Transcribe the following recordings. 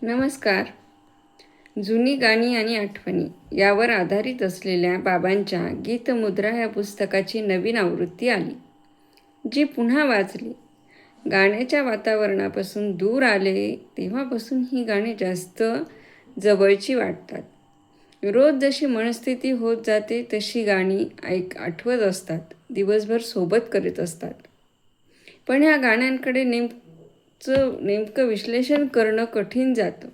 नमस्कार. जुनी गाणी आणि आठवणी यावर आधारित असलेल्या बाबांच्या गीतमुद्रा या पुस्तकाची नवीन आवृत्ती आली, जी पुन्हा वाचली. गाण्याच्या वातावरणापासून दूर आले तेव्हापासून ही गाणी जास्त जवळची वाटतात. रोज जशी मनस्थिती होत जाते तशी गाणी आठवत असतात, दिवसभर सोबत करीत असतात. पण ह्या गाण्यांकडे नेमकं विश्लेषण करणं कठीण जातं.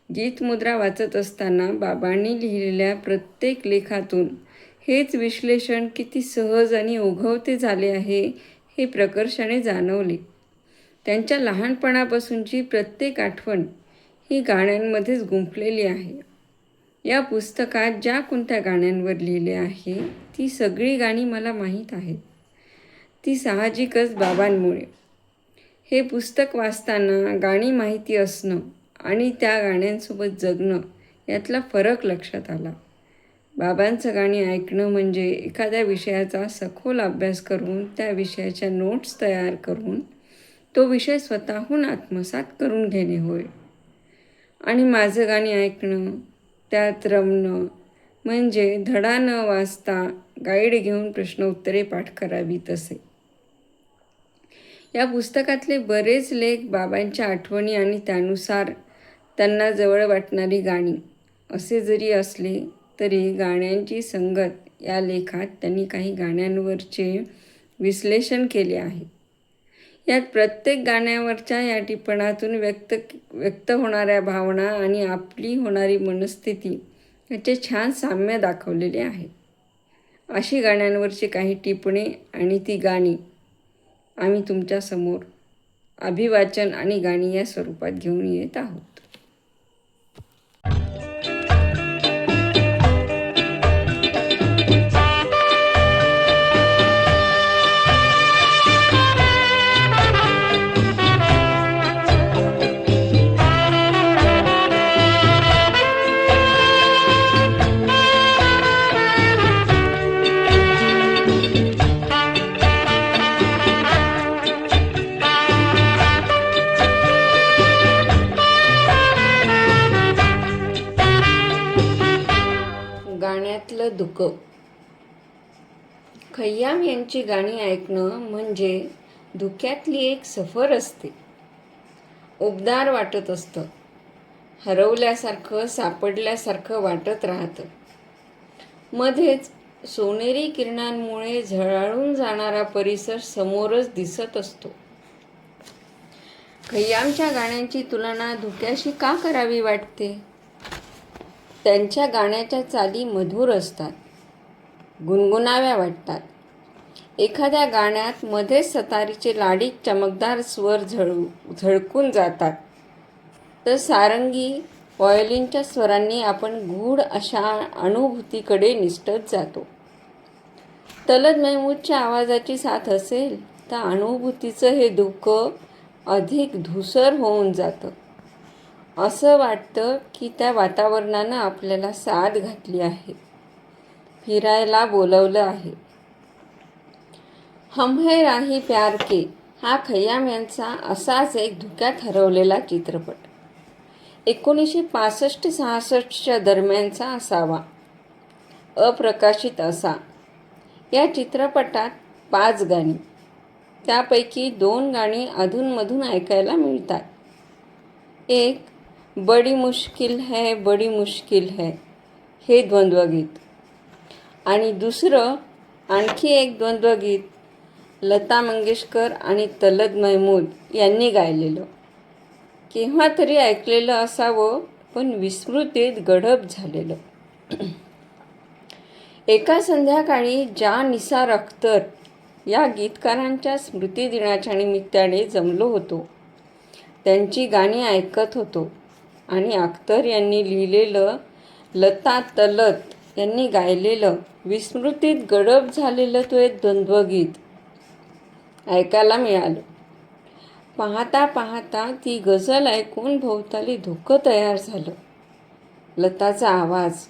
गीतमुद्रा वाचत असताना बाबांनी लिहिलेल्या प्रत्येक लेखातून हेच विश्लेषण किती सहज आणि ओघवते झाले आहे हे प्रकर्षाने जाणवले. त्यांच्या लहानपणापासूनची प्रत्येक आठवण ही गाण्यांमध्येच गुंफलेली आहे. या पुस्तकात ज्या कोणत्या गाण्यांवर लिहिले आहे ती सगळी गाणी मला माहीत आहेत. ती साहजिकच बाबांमुळे. हे पुस्तक वाचताना गाणी माहिती असणं आणि त्या गाण्यांसोबत जगणं यातला फरक लक्षात आला. बाबांचं गाणी ऐकणं म्हणजे एखाद्या विषयाचा सखोल अभ्यास करून त्या विषयाच्या नोट्स तयार करून तो विषय स्वतःहून आत्मसात करून घेणे होय. आणि माझं गाणी ऐकणं, त्यात रमणं म्हणजे धडा न वाचता गाईड घेऊन प्रश्नोत्तरे पाठ करावी तसे. या पुस्तकातले बरेच लेख बाबांच्या आठवणी आणि त्यानुसार त्यांना जवळ वाटणारी गाणी असे जरी असले तरी गाण्यांची संगत या लेखात त्यांनी काही गाण्यांवरचे विश्लेषण केले आहे. यात प्रत्येक गाण्यावरच्या या टिपणातून व्यक्त होणाऱ्या भावना आणि आपली होणारी मनस्थिती याचे छान साम्य दाखवलेले आहे. अशी गाण्यांवरची काही टिपणे आणि ती गाणी आम्ही तुमच्यासमोर अभिवाचन आणि गाणी या स्वरूपात घेऊन येत आहोत. गाण्यातलं धुकं. खय्याम यांची गाणी ऐकणं म्हणजे धुक्यातली एक सफर असते. उबदार वाटत असतं, हरवल्यासारखं सापडल्यासारखं वाटत राहतं. मध्येच सोनेरी किरणांमुळे झळाळून जाणारा परिसर समोरच दिसत असतो. खय्यामच्या गाण्यांची तुलना धुक्याशी का करावी वाटते? त्यांच्या गाण्याच्या चाली मधुर असतात, गुणगुणाव्या वाटतात. एखाद्या गाण्यात मध्येच सतारीचे लाडीक चमकदार स्वर झळकून जातात तर सारंगी व्हायोलिनच्या स्वरांनी आपण गूढ अशा अनुभूतीकडे निसटत जातो. तलत महमूदच्या आवाजाची साथ असेल तर अनुभूतीचं हे धुकं अधिक धूसर होऊन जातं. असं वाटतं की त्या वातावरणानं आपल्याला साद घातली आहे, फिरायला बोलवलं आहे. हम है राही प्यार के हा खय्याम यांचा असाच एक धुक्यात हरवलेला चित्रपट. 1965-66च्या दरम्यानचा असावा, अप्रकाशित असा. या चित्रपटात 5 गाणी, त्यापैकी 2 गाणी अधूनमधून ऐकायला मिळतात. एक बडी मुश्किल है हे द्वंद्वगीत आणि दुसरं आणखी एक द्वंद्वगीत लता मंगेशकर आणि तलत महमूद यांनी गायलेलं. केव्हा तरी ऐकलेलं असावं पण विस्मृतीत गडप झालेलं. एका संध्याकाळी जा निसार अख्तर या गीतकारांच्या स्मृतिदिनाच्या निमित्ताने जमलो होतो. त्यांची गाणी ऐकत होतो आणि अख्तर यांनी लिहिलेलं, लता तलत यांनी गायलेलं, विस्मृतीत गडप झालेलं तो एक द्वंद्वगीत ऐकायला मिळालं. पाहता पाहता ती गझल ऐकून भोवताली धुकं तयार झालं. लताचा आवाज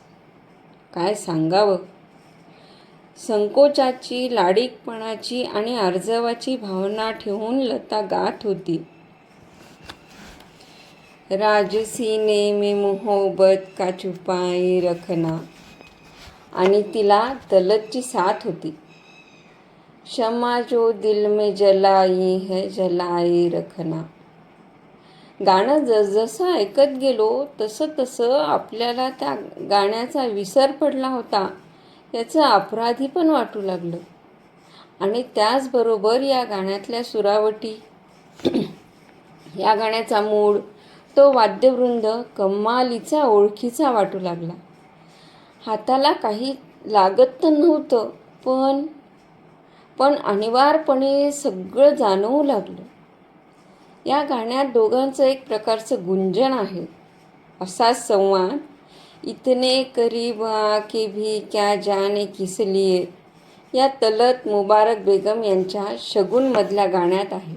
काय सांगावं. संकोचाची, लाडीकपणाची आणि आर्जवाची भावना ठेवून लता गात होती. राज सीने में मोहब्बत का छुपाए रखना. आणि तिला तलतची साथ होती. शमा जो दिल में जलाई है जलाए रखना. गाणं जसजसं ऐकत गेलो तसं तसं आपल्याला त्या गाण्याचा विसर पडला होता याचं अपराधी पण वाटू लागलं. आणि त्याचबरोबर या गाण्यातल्या सुरावटी, या गाण्याचा मूड, तो वाद्यवृंद कमालीचा ओळखीचा वाटू लागला. हाताला काही लागत तर नव्हतं, पण अनिवार्यपणे सगळं जाणवू लागलं. या गाण्यात दोघांचं एक प्रकारचं गुंजन आहे. असाच संवाद इतने करीब आके भी क्या जाने किस लिए या तलत मुबारक बेगम यांच्या शगुनमधल्या गाण्यात आहे.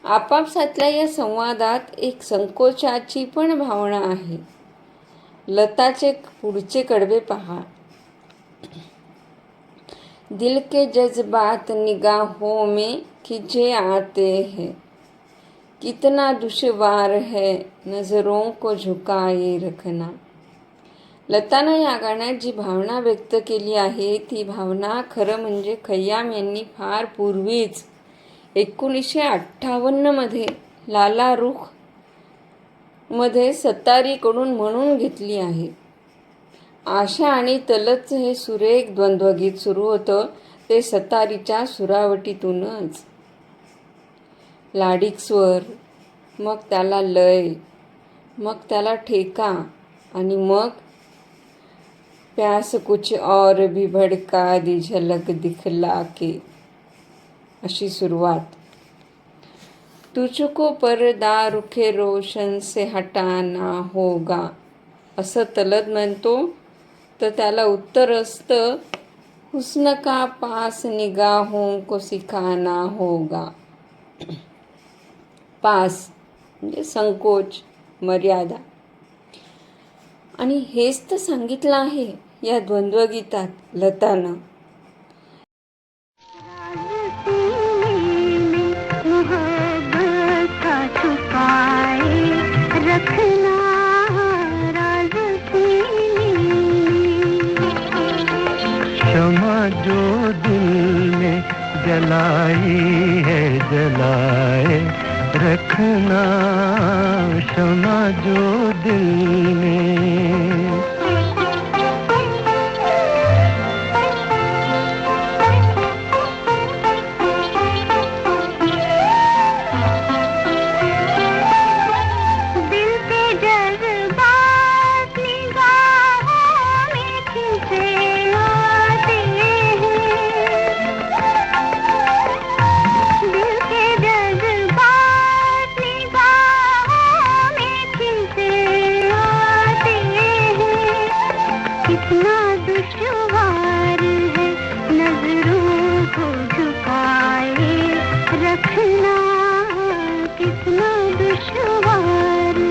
आपापसातल्या या संवादात एक संकोचाची पण भावना आहे. लताचे पुढचे कडवे पहा. दिल के जज्बात निगाहों में खिंचे आते हैं, कितना दुश्वार है नजरों को झुकाए रखना. लतानं या गाण्यात जी भावना व्यक्त केली आहे ती भावना खरं म्हणजे खय्याम यांनी फार पूर्वीच 1958 लाला रुख मध्ये सतारीकडून म्हणून घेतली आहे. आशा आणि तलतचं हे सुरेख द्वंद्वगीत सुरू होतं ते सतारीच्या सुरावटीतूनच. लाडीक स्वर, मग त्याला लय, मग त्याला ठेका आणि मग प्यास कुछ और भी भड़का दी झलक दिखला के अशी सुरुवात. तुझको पर्दा रुखे रोशन से हटाना होगा असं तलत म्हणतो तर त्याला उत्तर असतं हुस्न का पास निगाहों को सिखाना होगा. पास म्हणजे संकोच, मर्यादा. आणि हेच तर सांगितलं आहे या द्वंद्वगीतात लतानं. शमा जो दिल में जलाई है जलाए रखना. शमा जो दिल में. कितना दुश्वार है नजरों को झुकाए रखना. कितना दुश्वार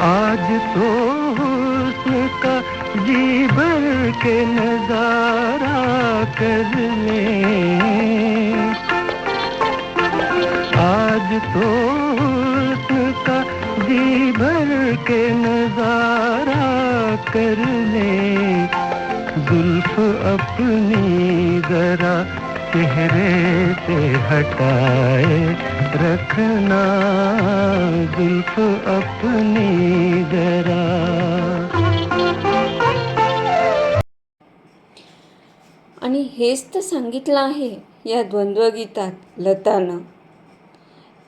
आज तो हुस्न का जी भर के नजारा कर ले. आज तो हुस्न का जी भर के नजारा कर ले. जुल्फ अपनी जरा चेहरे से हटाए रखना. जुल्फ अपनी जरा. आणि हेच तर सांगितलं आहे या द्वंद्वगीतात लतानं.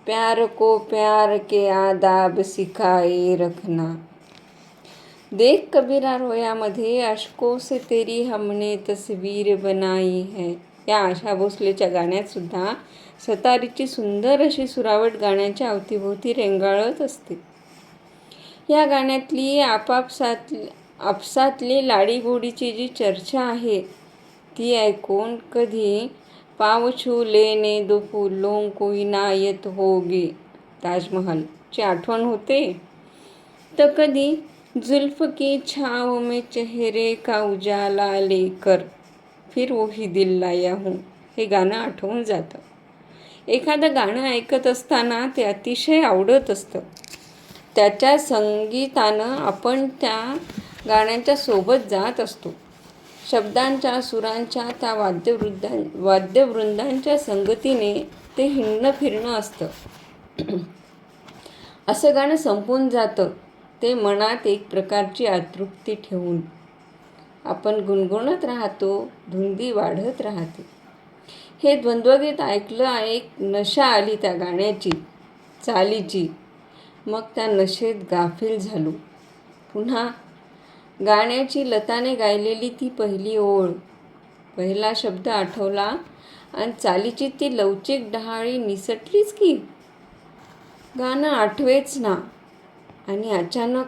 प्यार को प्यार के आदाब सिखाए रखना. देख कबीरा रोयामध्ये अशकों से तेरी हमने तस्वीर बनाई है या आशा भोसलेच्या गाण्यात सुद्धा सतारीची सुंदर अशी सुरावट गाण्याच्या अवतीभोवती रेंगाळत असते. या गाण्यातली आपसातली लाडीगोडीची जी चर्चा आहे ती ऐकून कधी पाव छू लेने दो फूलों को इनायत होगी ताजमहलची आठवण होते. तर कधी जुल्फ की छाव में चेहरे का उजाला लेकर फिर वही दिल लाया हूँ, हे गाणं आठवून जातं. एखादं गाणं ऐकत असताना ते अतिशय आवडत असतं. त्याच्या संगीतानं आपण त्या गाण्याच्या सोबत जात असतो. शब्दांच्या सुरांच्या त्या वाद्यवृंदांच्या संगतीने ते हिंडणं फिरणं असतं. असं गाणं संपून जातं ते मनात एक प्रकारची अतृप्ती ठेवून. आपण गुणगुणत राहतो, धुंदी वाढत राहते. हे द्वंद्वगीत ऐकलं, एक नशा आली त्या गाण्याची, चालीची. मग त्या नशेत गाफील झालो. पुन्हा गाण्याची लताने गायलेली ती पहिली ओळ, पहिला शब्द आठवला आणि चालीची ती लवचिक डहाळी निसटलीच की. गाणं आठवेच ना. आणि अचानक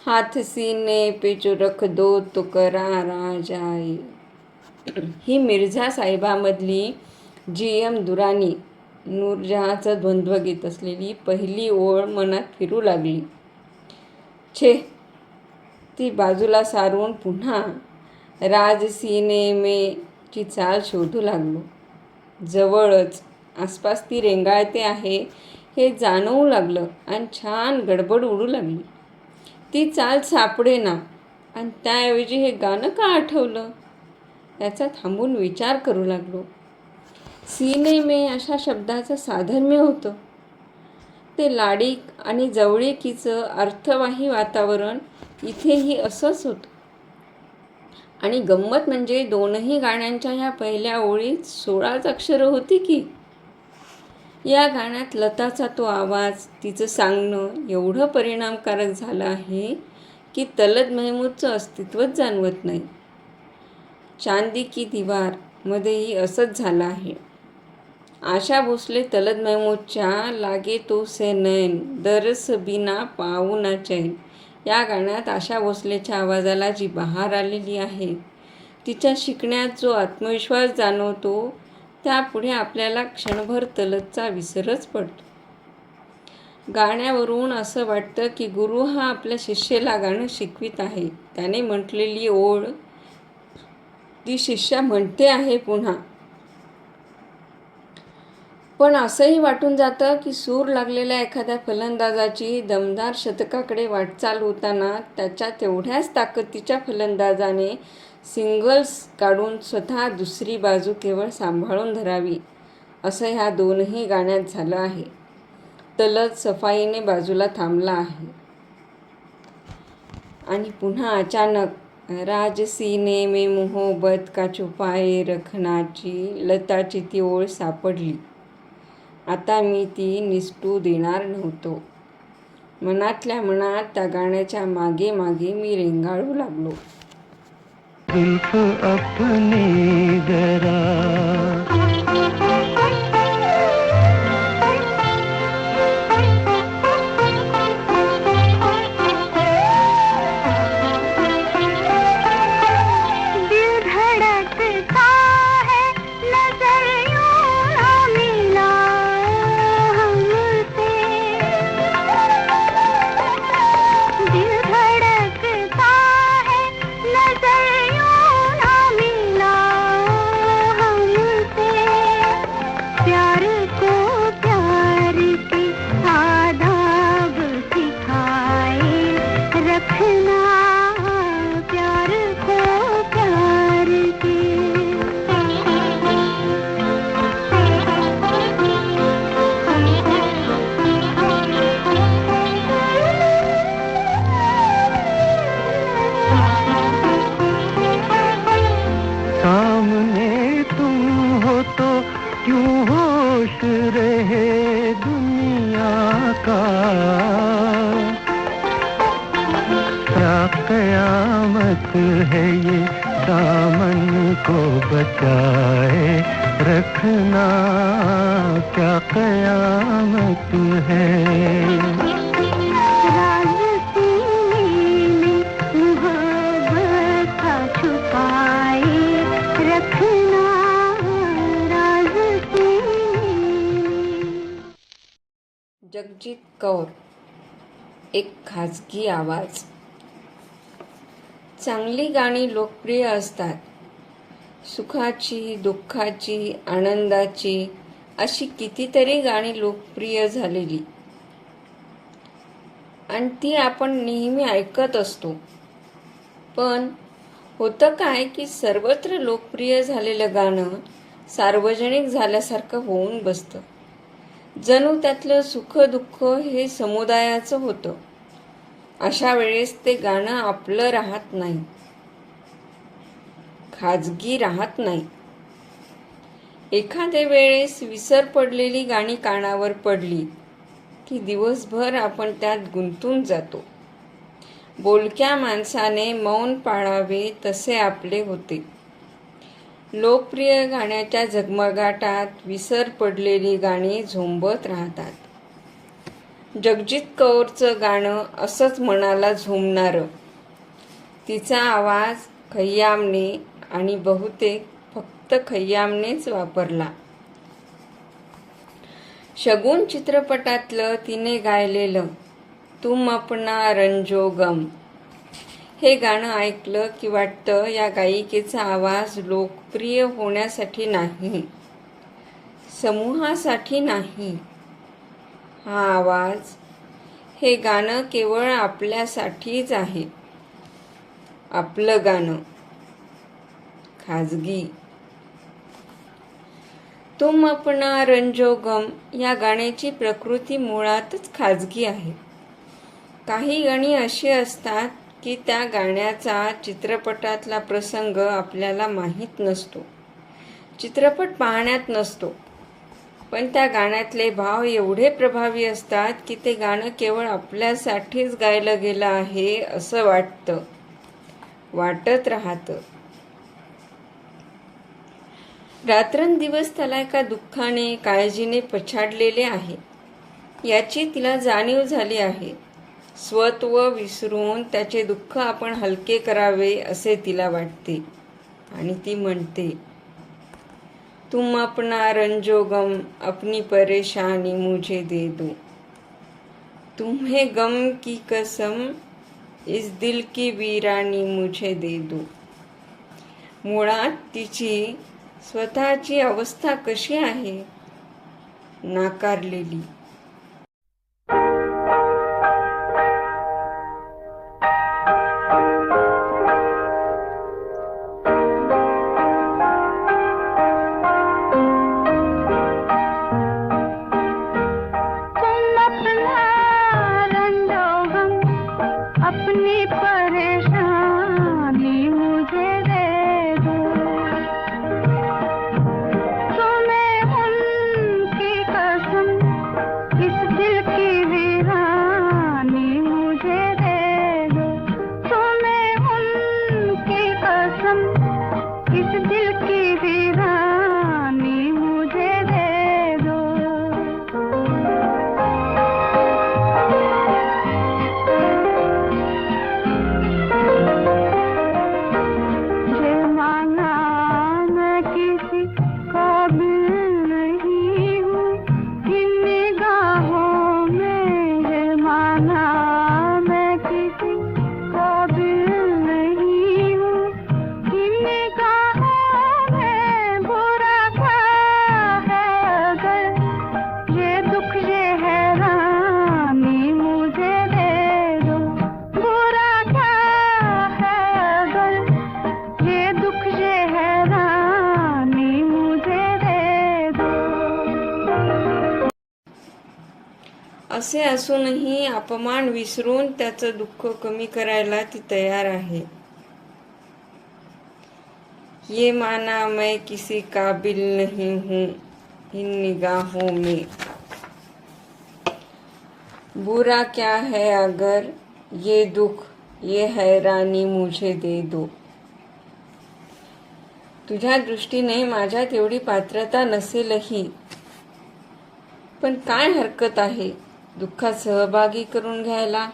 हाथ सीने पे जो रख दो तो करार आ जाए, ही मिर्झा साहेबामधली GM दुरानी नूरजहांचं द्वंद्वगीत असलेली पहिली ओळ मनात फिरू लागली. छे, ती बाजूला सारून पुन्हा राज सीने में ची चाल शोधू लागलो. जवळच आसपास ती रेंगाळते आहे हे जाणवू लागलं आणि छान गडबड उडू लागली. ती चाल सापडेना आणि त्याऐवजी हे गाणं का आठवलं याचा थांबून विचार करू लागलो. सीने में अशा शब्दाचं साधर्म्य होतं. ते लाडीक आणि जवळीकीचं अर्थवाही वातावरण इथेही असंच होतं. आणि गंमत म्हणजे दोनही गाण्यांच्या ह्या पहिल्या ओळीत 16च अक्षरं होती की. या गाण्यात लताचा तो आवाज, तिचं सांगणं एवढं परिणामकारक झालं आहे की तलत महमूदचं अस्तित्वच जाणवत नाही. चांदी की दीवार मध्येही असंच झालं आहे. आशा भोसले तलत महमूदच्या लागे तो से नैन दरस बिना पाऊ ना चैन या गाण्यात आशा भोसलेच्या आवाजाला जी बहार आलेली आहे, तिच्या शिकण्यात जो आत्मविश्वास जाणवतो, त्यापुढे आपल्याला क्षणभर तलतचा विसरच पडतो. गाण्यावरून असं वाटतं की गुरु हा आपल्या शिष्येला गाणं शिकवित आहे. त्याने म्हटलेली ओळ ती शिष्या म्हणते आहे पुन्हा. पण असंही वाटून जातं की सूर लागलेल्या एखाद्या फलंदाजाची दमदार शतकाकडे वाटचाल होताना त्याच्या तेवढ्याच ताकदीच्या फलंदाजाने सिंगल्स काढून स्वतः दुसरी बाजू केवळ सांभाळून धरावी, असं ह्या दोनही गाण्यात झालं आहे. तलत सफाईने बाजूला थांबला आहे आणि पुन्हा अचानक राज सीने में मोहब्बत का छुपाए रखनाची लताची ती ओळ सापडली. आता मी ती निसटू देणार नव्हतो. मनातल्या मनात त्या गाण्याच्या मागे मागे मी रेंगाळू लागलो. जुल्फ अपनी जरा रहे दुनिया का क्या कयामत है ये दामन को बचाए रखना क्या कयामत है जगजीत कौर एक खाजगी आवाज. चांगली गाणी लोकप्रिय असतात. सुखाची, दुःखाची, आनंदाची अशी कितीतरी गाणी लोकप्रिय झालेली आणि ती आपण नेहमी ऐकत असतो. पण होतं काय की सर्वत्र लोकप्रिय झालेलं गाणं सार्वजनिक झाल्यासारखं होऊन बसतं. जणू त्यातलं सुख दुःख हे समुदायाचं होतं. अशा वेळेस ते गाणं आपलं राहत नाही, खाजगी राहत नाही. एखाद्या वेळेस विसर पडलेली गाणी कानावर पडली की दिवसभर आपण त्यात गुंतून जातो. बोलक्या माणसाने मौन पाळावे तसे आपले होते. लोकप्रिय गाण्याच्या झगमगाटात विसर पडलेली गाणी झोंबत राहतात. जगजीत कौरचं गाणं असंच मनाला झोंबणारं. तिचा आवाज खय्यामने आणि बहुतेक फक्त खय्यामनेच वापरला. शगुन चित्रपटातलं तिने गायलेलं तुम अपना रंजो गम हे गाणं ऐकलं की वाटतं या गायिकेचा आवाज लोकप्रिय होण्यासाठी नाही, समूहासाठी नाही. हा आवाज, हे गाणं केवळ आपल्यासाठीच आहे. आपलं गाणं, खाजगी. तुम अपना रंजो गम या गाण्याची प्रकृती मुळातच खाजगी आहे. काही गाणी अशी असतात की त्या गाण्याचा चित्रपटातला प्रसंग आपल्याला माहीत नसतो, चित्रपट पाहण्यात नसतो, पण त्या गाण्यातले भाव एवढे प्रभावी असतात की ते गाणं केवळ आपल्यासाठीच गायलं गेलं आहे असं वाटत राहतं. रात्रंदिवस त्याला एका दुःखाने, काळजीने पछाडलेले आहे याची तिला जाणीव झाली आहे. स्वत्व विसरून त्याचे दुःख आपण हलके करावे असे तिला वाटते आणि ती म्हणते, तुम अपना रंजो गम अपनी परेशानी मुझे दे दो, तुम्हें गम की कसम इस दिल की वीरानी मुझे दे दो. मुळात तिची स्वतःची अवस्था कशी आहे? नाकारलेली. अपनी परेशानी मुझे दे दो, तुम्हें उनकी कसम इस दिल की वीरानी मुझे दे दो, तुम्हें उनकी कसम इस दिल की वीरानी मुझे दे दो. असे असूनही अपमान विसरून त्याचं दुःख कमी करायला ती तयार आहे. ये माना मैं किसी काबिल नहीं हूँ इन निगाहों में, बुरा क्या है अगर ये दुख ये हैरानी मुझे दे दो. तुझ्या दृष्टीने माझ्यात एवढी पात्रता नसेलही, पण काय हरकत आहे दुःखात सहभागी करून घ्यायला.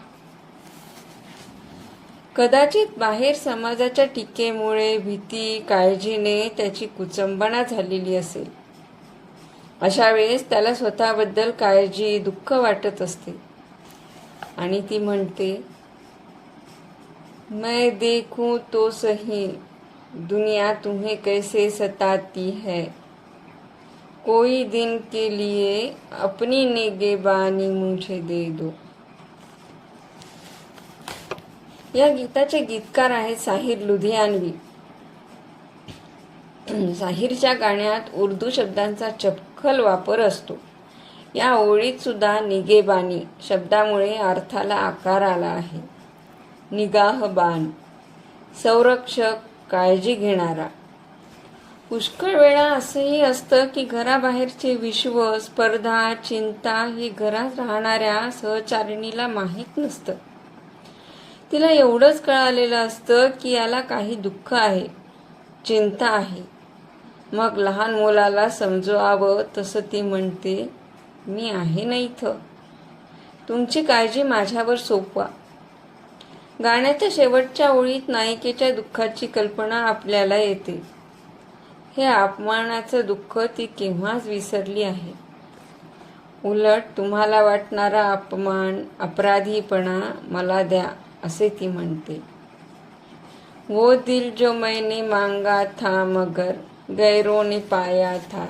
कदाचित बाहेर समाजाच्या टीकेमुळे, भीती, काळजीने त्याची कुचंबणा झालेली असेल. अशा वेळेस त्याला स्वतःबद्दल काळजी, दुःख वाटत असते. आणि ती म्हणते, मैं देखूं तो सही दुनिया तुम्हें कैसे सताती है, कोई दिन के लिए अपनी निगहबानी मुझे दे दो. या गीताचे गीतकार आहेत साहिर लुधियानवी. साहिरच्या गाण्यात उर्दू शब्दांचा चपखल वापर असतो. या ओळीत सुद्धा निगेबानी शब्दामुळे अर्थाला आकार आला आहे. निगाहबान, संरक्षक, काळजी घेणारा. पुष्कळ वेळा असंही असतं की घराबाहेरचे विश्व, स्पर्धा, चिंता ही घरात राहणाऱ्या सहचारिणीला माहीत नसतं. तिला एवढंच कळालेलं असतं की याला काही दुःख आहे, चिंता आहे. मग लहान मुलाला समजवावं तसं ती म्हणते, मी आहे ना इथं, तुमची काळजी माझ्यावर सोपवा. गाण्याच्या शेवटच्या ओळीत नायिकेच्या दुःखाची कल्पना आपल्याला येते. हे अपमानाचं दुःख ती केव्हाच विसरली आहे. उलट तुम्हाला वाटणारा अपमान, अपराधीपणा मला द्या असे ती म्हणते. वो दिल जो मैंने मांगा था मगर गैरों ने पाया था,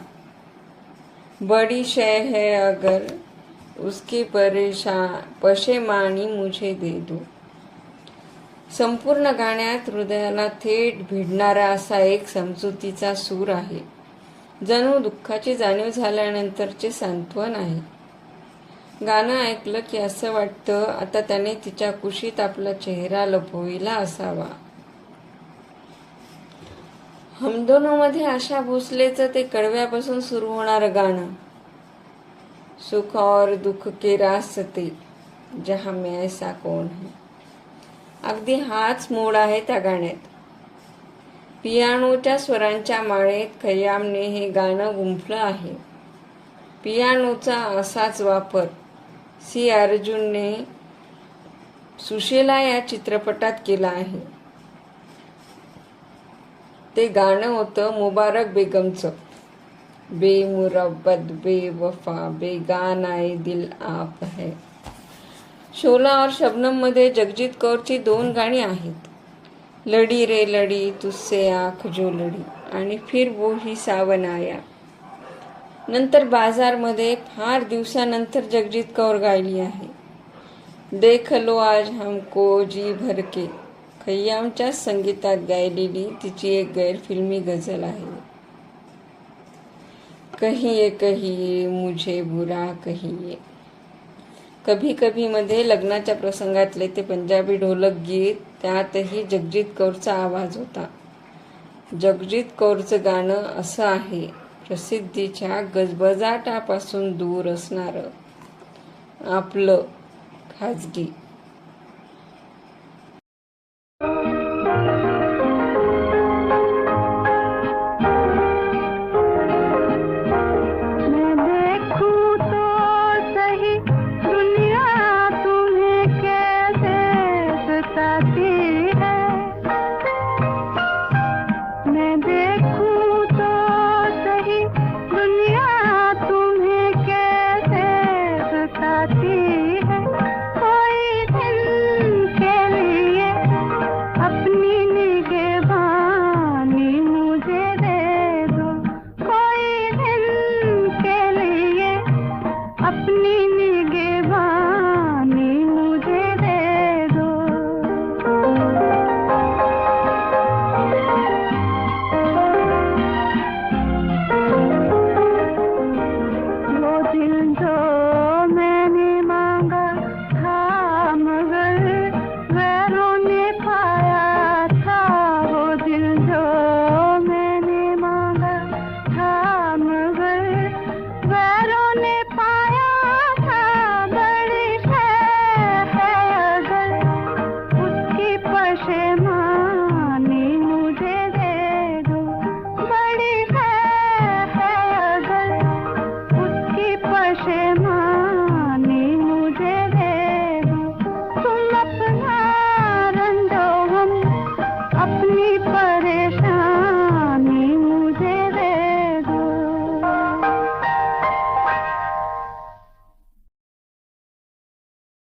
बड़ी शय है अगर उसकी पशेमानी मुझे दे दो. संपूर्ण गाण्यात हृदयाला थेट भिडणारा असा एक समजुतीचा सूर आहे. जणू दुःखाची जाणीव झाल्यानंतरचे सांत्वन आहे. गाणं ऐकलं की असं वाटतं आता त्याने तिच्या कुशीत आपला चेहरा लपविला असावा. हम दोनोंमध्ये आशा भोसलेचं ते कडव्यापासून सुरू होणारं गाणं, सुख और दुख के रास्ते जहां में ऐसा कौन है, अगदी हाच मोड आहे त्या गाण्यात. पियानोच्या स्वरांच्या माळेत खय्यामने हे गाणं गुंफलं आहे. पियानोचा असाच वापर सी अर्जुनने सुशेला या चित्रपटात केला आहे. ते गाणं होतं मुबारक बेगमचं, बेमुरब्बत बेवफा बेगानाए दिल आप है. शोला और शबनम मध्ये जगजीत कौरची 2 गाणी आहेत, लडी रे लडी तुझसे आँख जो लडी आणि फिर वो ही सावन आया. नंतर बाजारमध्ये फार दिवसानंतर जगजीत कौर गायली आहे. देख लो आज हमको जी भर के, खय्यामच्याच संगीतात गायलेली तिची एक गैरफिल्मी गझल आहे. कहिए मुझे बुरा कहिए. कभी कभी मध्ये लग्नाच्या प्रसंगातले ते पंजाबी ढोलक गीत, त्यातही जगजीत कौरचा आवाज होता. जगजीत कौरचं गाणं असं आहे, प्रसिद्धीच्या गजबजाटापासून दूर असणारं आपलं खाजगी